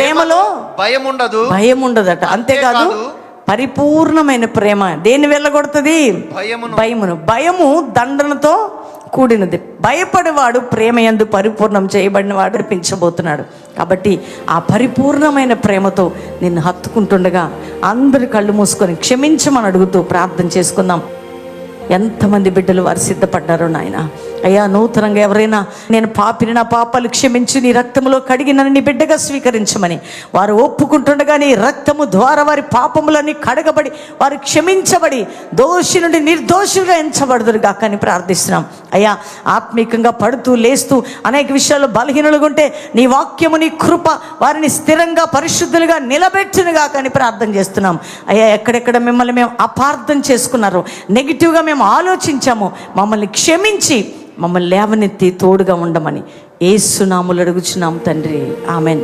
ప్రేమలో భయం ఉండదు, భయం ఉండదట. అంతేకాదు పరిపూర్ణమైన ప్రేమ దేన్ని వెళ్ళగొడుతుంది? భయమును. భయము దండనతో కూడినది. భయపడేవాడు ప్రేమ యందు పరిపూర్ణం చేయబడిన వాడు అర్పించబోతున్నాడు. కాబట్టి ఆ పరిపూర్ణమైన ప్రేమతో నిన్ను హత్తుకుంటుండగా అందరి కళ్ళు మూసుకొని క్షమించమని అడుగుతూ ప్రార్థన చేసుకుందాం. ఎంతమంది బిడ్డలు వారు సిద్ధపడ్డారో నాయన. అయ్యా, నూతనంగా ఎవరైనా నేను పాపిని, నా పాపాలు క్షమించి నీ రక్తములో కడిగి నన్ను నీ బిడ్డగా స్వీకరించమని వారు ఒప్పుకుంటుండగా నీ రక్తము ద్వారా వారి పాపములన్నీ కడగబడి వారు క్షమించబడి దోషి నుండి నిర్దోషులుగా ఎంచబడదురుగా కానీ ప్రార్థిస్తున్నాం. అయ్యా, ఆత్మీకంగా పడుతూ లేస్తూ అనేక విషయాల్లో బలహీనులుగా ఉంటే నీ వాక్యము, నీ కృప వారిని స్థిరంగా పరిశుద్ధులుగా నిలబెట్టునుగా కానీ ప్రార్థన చేస్తున్నాం. అయ్యా, ఎక్కడెక్కడ మిమ్మల్ని మేము అపార్థం చేసుకున్నారో, నెగిటివ్గా మేము ఆలోచించాము, మమ్మల్ని క్షమించి మమ్మల్ని లేవనెత్తి తోడుగా ఉండమని యేసు నామములో అడుగుచున్నాం తండ్రి. ఆమెన్.